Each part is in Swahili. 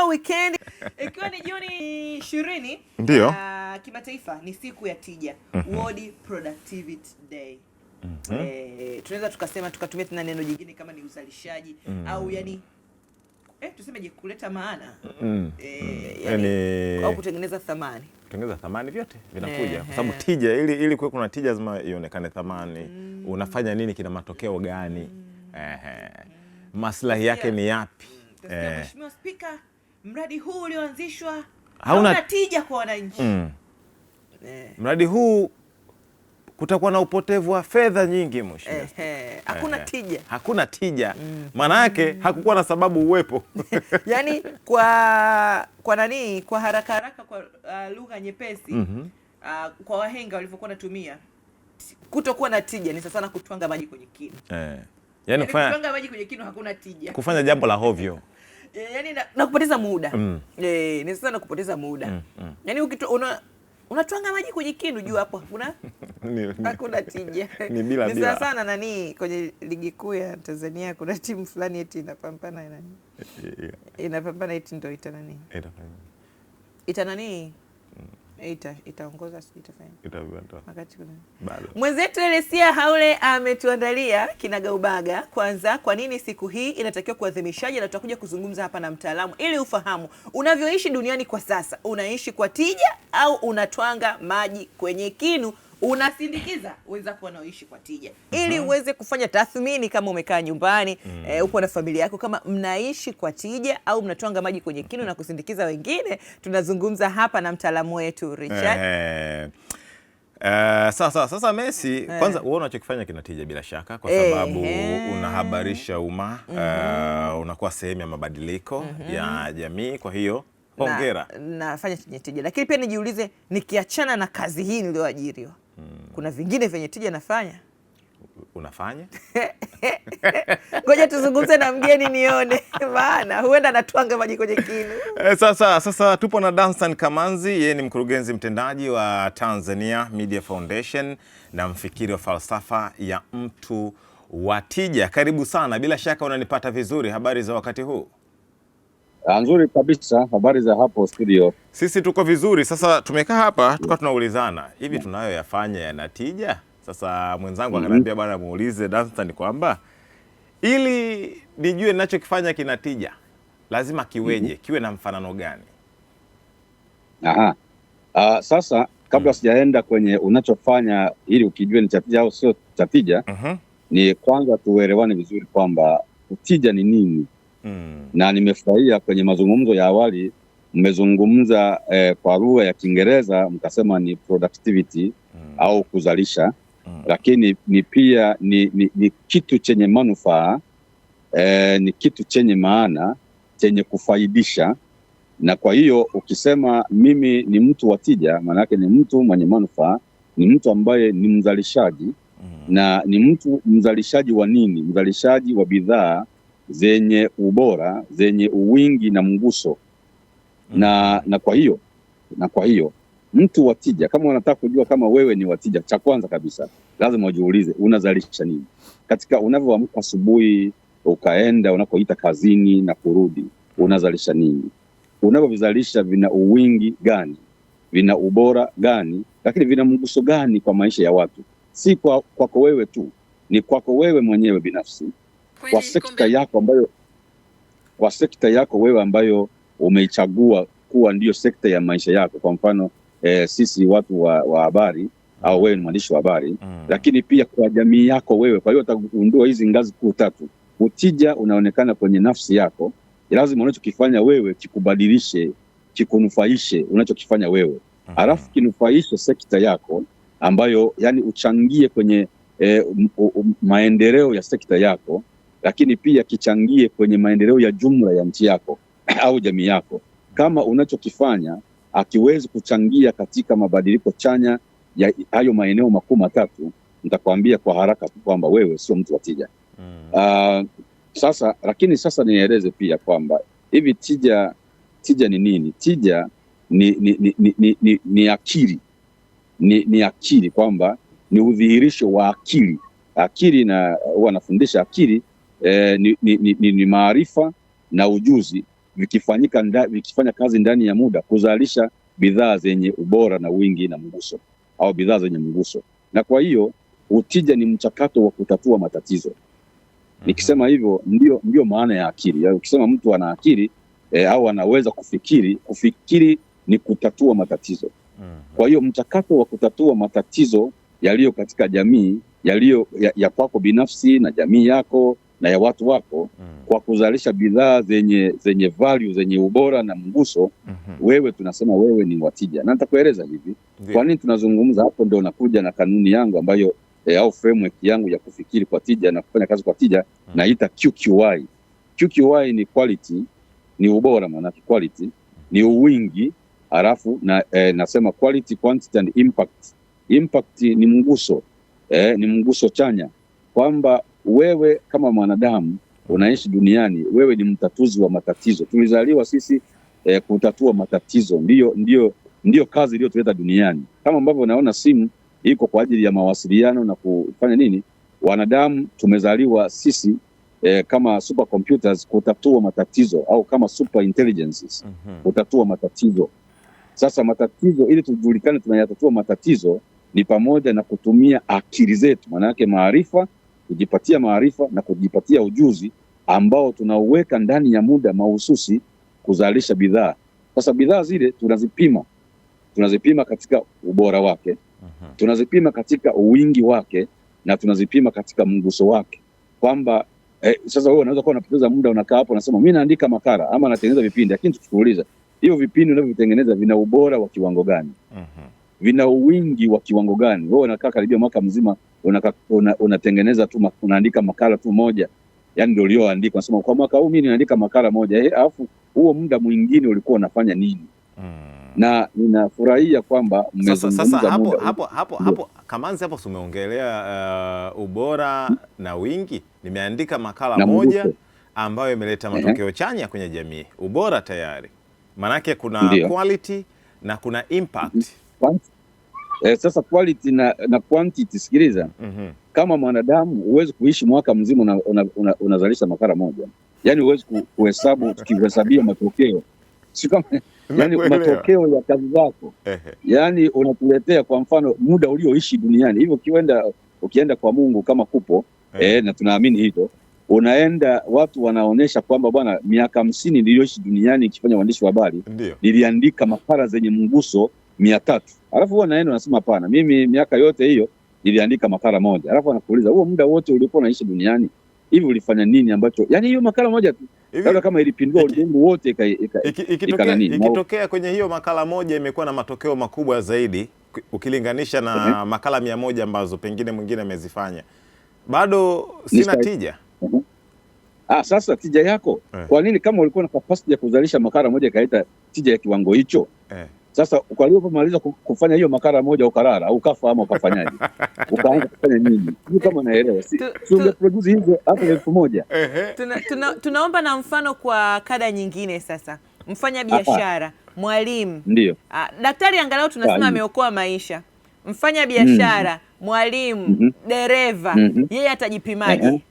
weekend ikiwa ni Juni 20 ndio kimataifa ni siku ya tija, World Productivity Day. Tunaweza tukasema tukatumia tena neno jingine kama ni uzalishaji au yani tusemeje, kuleta maana yani au kutengeneza thamani. Kutengeneza thamani vyote vinakuja kwa sababu tija, ili kuwe kuna tija lazima ionekane thamani. Unafanya nini, kina matokeo gani? Maslahi yake ni yapi? Mheshimiwa Spika, mradi huu ulioanzishwa hauna tija kwa wananchi. Mradi huu kutakuwa na upotevu wa fedha nyingi mheshimiwa. Hakuna tija. Hakuna tija. Maana yake hakukuwa na sababu uwepo. Yaani kwa nani, kwa haraka kwa lugha nyepesi, kwa wahenga walivyokuwa natumia, kutokuwa na tija ni sasa na kutwanga maji kwenye kinu. Yaani kutwanga maji kwenye kinu hakuna tija. Kufanya jambo la hovyo. Yaani na kupoteza muda. Ni sasa na kupoteza muda. Yaani unatwanga maji kwenye kinu, juu hapo hakuna tija. Ni sawa sana nani kwenye ligi kuu ya Tanzania kuna timu fulani eti inapambana inapambana eti ndio itaongoza wakati kuna mwenzetu Elesia Haule ametuandalia kinagaubaga. Kwanza, kwa nini siku hii inatakiwa kuadhimishaje, na tutakuja kuzungumza hapa na mtaalamu ili ufahamu unavyoishi duniani kwa sasa. Unaishi kwa tija au unatwanga maji kwenye kinu? Unasindikiza wenzako wanaoishi kwa tija ili uweze kufanya tathmini kama umekaa nyumbani, upo na familia yako, kama mnaishi kwa tija au mnatwanga maji kwenye kinu na kusindikiza wengine. Tunazungumza hapa na mtaalamu wetu Richard. Sasa Messi, kwanza wewe unachokifanya kina tija bila shaka, kwa sababu unahabarisha umma, unakuwa sehemu ya mabadiliko ya jamii. Kwa hiyo hongera. Nafanya chenye tija, lakini pia nijiulize, nikiachana na kazi hii niliyoajiriwa, kuna vingine vyenye tija nafanya? Unafanya? Ngoja tuzungumze na mgeni nione, maana huenda natwanga maji kwenye kinu. Sasa tupo na Danstan Kamanzi, yeye ni mkurugenzi mtendaji wa Tanzania Media Foundation na mfikiri wa falsafa ya mtu wa tija. Karibu sana, bila shaka unanipata vizuri. Habari za wakati huu? Nzuri kabisa. Habari za hapo studio? Sisi tuko vizuri. Sasa tumekaa hapa tukawa tunaulizana, hivi tunayoyafanya yana tija? Sasa mwenzangu akaniambia bwana, muulize Danstan kwamba ili nijue ninachokifanya kina tija lazima kiweje, kiwe na mfanano gani? Sasa kabla sijaenda kwenye unachofanya ili ukijue ni cha tija au sio cha tija, ni kwanza tuelewane vizuri kwamba tija ni nini. Na nimefurahia kwenye mazungumzo ya awali mmezungumza kwa lugha ya Kiingereza mkasema ni productivity au kuzalisha, lakini ni pia ni kitu chenye manufaa, ni kitu chenye maana, chenye kufaidisha. Na kwa hiyo ukisema mimi ni mtu wa tija, maana yake ni mtu mwenye manufaa, ni mtu ambaye ni mzalishaji. Na ni mtu mzalishaji wa nini? Mzalishaji wa bidhaa zenye ubora, zenye uwingi na mguso. Na kwa hiyo mtu wa tija, kama unataka kujua kama wewe ni wa tija, cha kwanza kabisa lazima ujiulize unazalisha nini. Katika unavyoamka asubuhi ukaenda unakoita kazini na kurudi, unazalisha nini? Unavyozalisha vina uwingi gani? Vina ubora gani? Lakini vina mguso gani kwa maisha ya watu? Si kwako wewe tu, ni kwako wewe mwenyewe binafsi, kwa sekta yako wewe ambayo umeichagua kuwa ndiyo sekta ya maisha yako. Kwa mfano sisi watu wa habari, au wewe ni mwandishi wa habari, lakini pia kwa jamii yako wewe. Kwa hiyo utagundua hizi ngazi kuu tatu. Utija unaonekana kwenye nafsi yako, lazima unachokifanya wewe kikubadilishe, kikunufaishe unachokifanya wewe. Halafu kinufaishe sekta yako ambayo yani uchangie kwenye maendeleo ya sekta yako, lakini pia kichangie kwenye maendeleo ya jumla ya nchi yako au jamii yako. Kama unachokifanya akiwezi kuchangia katika mabadiliko chanya ya hayo maeneo makuu matatu, nitakwambia kwa haraka tu kwamba wewe sio mtu wa tija. Lakini sasa nieleze pia kwamba hivi tija ni nini? Tija ni akili. Ni akili, kwamba ni udhihirisho wa akili. Akili, na wanafundisha akili ni maarifa na ujuzi vikifanya kazi ndani ya muda kuzalisha bidhaa zenye ubora na wingi na mguso, au bidhaa zenye mguso. Na kwa hiyo utija ni mchakato wa kutatua matatizo. Nikisema hivyo ndio maana ya akili. Ukisema mtu ana akili au anaweza kufikiri ni kutatua matatizo. Kwa hiyo mchakato wa kutatua matatizo yaliyo katika jamii, yaliyo ya kwako binafsi na jamii yako na ya watu wako, kwa kuzalisha bidhaa zenye value, zenye ubora na mguso, wewe tunasema wewe ni watija. Na nitakueleza hivi kwa nini tunazungumza hapo. Ndio nakuja na kanuni yangu ambayo au framework yangu ya kufikiri kwa tija na kufanya kazi kwa tija, naita QQI. QQI ni quality, ni ubora, maana quality ni uwingi, halafu nasema quality, quantity and impact. Impact ni mguso, ni mguso chanya, kwamba wewe kama mwanadamu unaishi duniani, wewe ni mtatuzi wa matatizo. Tulizaliwa sisi kutatua matatizo, ndio kazi iliyotuleta duniani. Kama ambavyo naona simu iko kwa ajili ya mawasiliano na kufanya nini, wanadamu tumezaliwa sisi kama supercomputers kutatua matatizo, au kama super intelligences kutatua matatizo. Sasa matatizo, ili tujulikane tunayatatua matatizo, ni pamoja na kutumia akili zetu, maana yake maarifa, kujipatia maarifa na kujipatia ujuzi ambao tunauweka ndani ya muda mahususi kuzalisha bidhaa. Sasa bidhaa zile tunazipima katika ubora wake, tunazipima katika uwingi wake, na tunazipima katika mguso wake, kwamba sasa wewe unaweza kuwa unapoteza muda unakaa hapo unasema mimi naandika makala ama natengeneza vipindi, lakini tukuuliza hivyo vipindi unavyovitengeneza vina ubora wa kiwango gani? Vina uwingi wa kiwango gani? Wewe unakaa karibia mwaka mzima unatengeneza tu, unaandika makala tu moja, yani ndio ulioandika, unasema kwa mwaka huu mimi ninaandika makala moja, alafu huo muda mwingine ulikuwa unafanya nini? Na ninafurahia kwamba sasa hapo Kamanzi, hapo umeongelea ubora na wingi. Nimeandika makala moja ambayo imeleta matokeo chanya kwenye jamii. Ubora tayari, manake kuna quality na kuna impact. Sasa quality na quantity, sikiliza. Kama mwanadamu huwezi kuishi mwaka mzima unazalisha makala moja, yani huwezi kuhesabu, tukihesabia matokeo, si kama yani matokeo ya kazi zako, yani unatuletea kwa mfano muda ulioishi duniani. Hivyo ukienda kwa Mungu kama kupo, na tunaamini hivyo, unaenda watu wanaonesha kwamba bwana, miaka 50 niliyoishi duniani ikifanya uandishi wa habari niliandika makala zenye mguso 300. Alafu huwa naenda unasema hapana, mimi miaka yote hiyo niliandika makala moja. Alafu anakuuliza huo muda wote uliokuwa unaishi duniani hivi ulifanya nini ambacho, yani hiyo makala moja tu labda kama ilipindua ulimwengu wote ikitokea kwenye hiyo makala moja imekuwa na matokeo makubwa zaidi ukilinganisha na makala 100 ambazo pengine mwingine amezifanya, bado sina tija. Sasa tija yako kwa nini, kama ulikuwa na capacity ya kuzalisha makala moja ikaita tija ya kiwango hicho? Sasa kwa hiyo pomaliza kufanya hiyo makala moja ukarara au ukafa ama ukafanyaje? Ukaanza kufanya nini? Ni kama naelewa. Si ungeproduce hizo hapo 1000. Tunaomba na mfano kwa kada nyingine sasa. Mfanya biashara, mwalimu. Ndio. Daktari angalau tunasema ameokoa maisha. Mfanya biashara, mwalimu, dereva, yeye atajipimaje?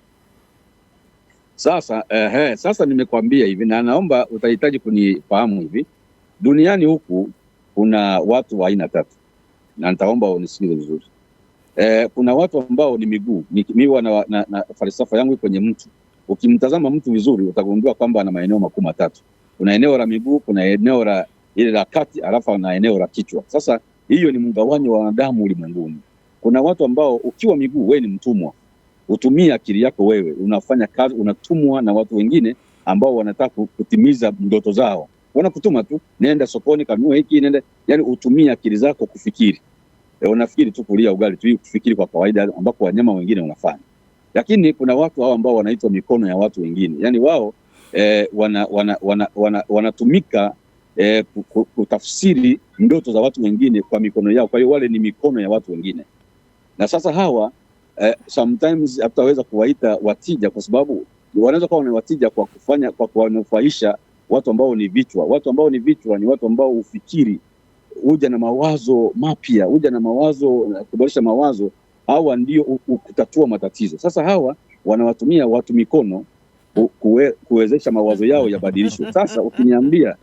Sasa nimekwambia hivi, na naomba utahitaji kunifahamu hivi. Duniani huku kuna watu wa aina 3, na nitaomba unisikize vizuri. Kuna watu ambao ni miguu. Mimi na falsafa yangu kwenye mtu, ukimtazama mtu vizuri utagundua kwamba ana maeneo makuu 3. Kuna eneo la miguu, kuna eneo la ile la kati, alafu na eneo la kichwa. Sasa hiyo ni mgawanyo wa wanadamu ulimwenguni. Kuna watu ambao ukiwa miguu, wewe ni mtumwa, utumia akili yako, wewe unafanya kazi, unatumwa na watu wengine ambao wanataka kutimiza ndoto zao. Wanakutuma tu, nenda sokoni kanunue hiki, nenda, yani utumia akili zako kufikiri. Unafikiri tu kulia ugali tu, kufikiri kwa kawaida ambako wanyama wengine wanafanya. Lakini kuna watu hao ambao wanaitwa mikono ya watu wengine. Yani wao wanatumika kutafsiri ndoto za watu wengine kwa mikono yao. Kwa hiyo wale ni mikono ya watu wengine. Na sasa hawa sometimes hatutaweza kuwaita watija, kwa sababu wanaweza kuwa watija kwa kufanya, kwa kuwanufaisha watu ambao ni vichwa. Watu ambao ni vichwa ni watu ambao ufikiri, huja na mawazo mapya, huja na mawazo, kuboresha mawazo. Hawa ndio kutatua matatizo. Sasa hawa wanawatumia watu mikono kuwezesha mawazo yao yabadilishwe. Sasa ukiniambia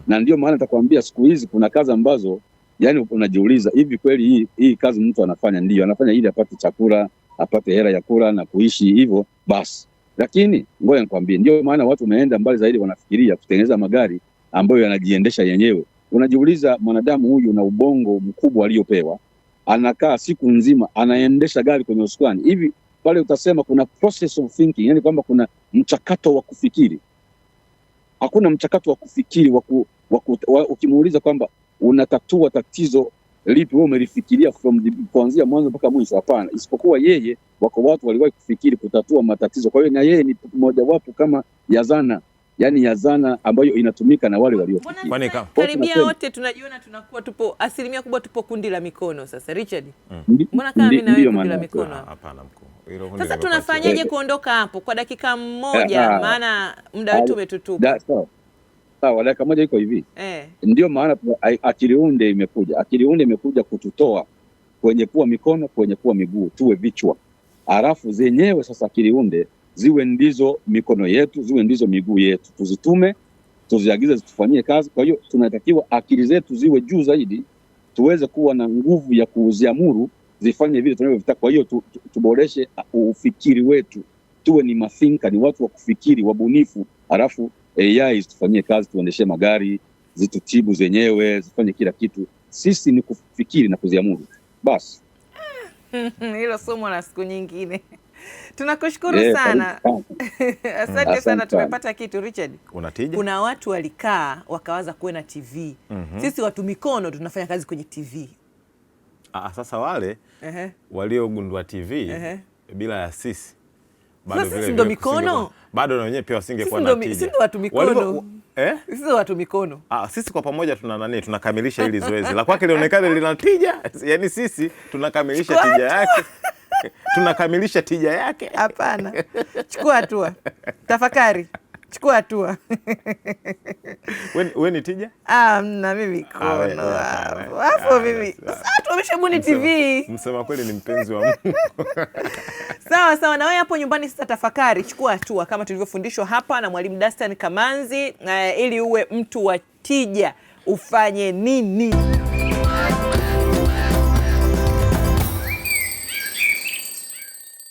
na ndio maana nitakwambia siku hizi kuna kazi ambazo yani unajiuliza hivi kweli hii kazi mtu anafanya, ndio anafanya ili apate chakula, apate hela ya kula na kuishi hivyo basi. Lakini ngoja nikwambie, ndio maana watu wameenda mbali zaidi, wanafikiria kutengeneza magari ambayo yanajiendesha yenyewe. Unajiuliza, mwanadamu huyu na ubongo mkubwa aliopewa, anakaa siku nzima anaendesha gari kwenye usukani hivi, pale utasema kuna process of thinking, yani kwamba kuna mchakato wa kufikiri. Hakuna mchakato wa kufikiri ukimuuliza kwamba unatatua tatizo lipi, wewe umelifikiria kuanzia mwanzo mpaka mwisho? Hapana, isipokuwa yeye, wako watu waliwahi kufikiri kutatua matatizo. Kwa hiyo na yeye ni mmojawapo kama ya zana, yani ya zana ambayo inatumika na wale waliofikiri. Karibia wote tunajiona tunakuwa tupo, asilimia kubwa tupo kundi la mikono. Sasa Richard, mbona kama mimi na wewe kundi la mikono? Hapana mkuu. Sasa tunafanyaje kuondoka hapo kwa dakika moja, maana muda wetu umetutupa. Sawa, dakika moja iko hivi. Ndio maana akili unde imekuja. Akili unde imekuja kututoa kwenye kuwa mikono, kwenye kuwa miguu, tuwe vichwa. Alafu zenyewe sasa akili unde ziwe ndizo mikono yetu, ziwe ndizo miguu yetu. Tuzitume, tuziagize zitufanyie kazi. Kwa hiyo tunatakiwa akili zetu ziwe juu zaidi, tuweze kuwa na nguvu ya kuziamuru zifanye vile tunavyotaka. Kwa hiyo tuboreshe ufikiri wetu, tuwe ni mathinker, ni watu wa kufikiri, wabunifu. Alafu AI zitufanyie kazi, tuendeshe magari, zitutibu zenyewe, zifanye kila kitu. Sisi ni kufikiri na kuziamuru basi. Hilo somo la siku nyingine. Tunakushukuru sana. Asante sana, tumepata kitu. Richard, unatija? Kuna watu walikaa wakawaza kuwe na TV. Sisi watu mikono tunafanya kazi kwenye TV. Sasa wale waliogundua TV bila ya sisi bado vile ndio mikono, bado na wenyewe pia wasingekuwa na tija. Sisi watu mikono. Sisi watu mikono. Sisi kwa pamoja tunakamilisha hili zoezi. La kwake lionekane lina tija. Yaani sisi tunakamilisha tija yake. Tunakamilisha tija yake. Hapana. Chukua hatua. Tafakari. Chukua hatua. Wewe ni tija? Na mimi mikono. Hapo mimi. Sasa tumeshabuni TV. Msema kweli ni mpenzi wa Mungu. Sawa, na wewe hapo nyumbani sasa tafakari, chukua hatua kama tulivyofundishwa hapa na Mwalimu Dastan Kamanzi, ili uwe mtu wa tija. Ufanye nini?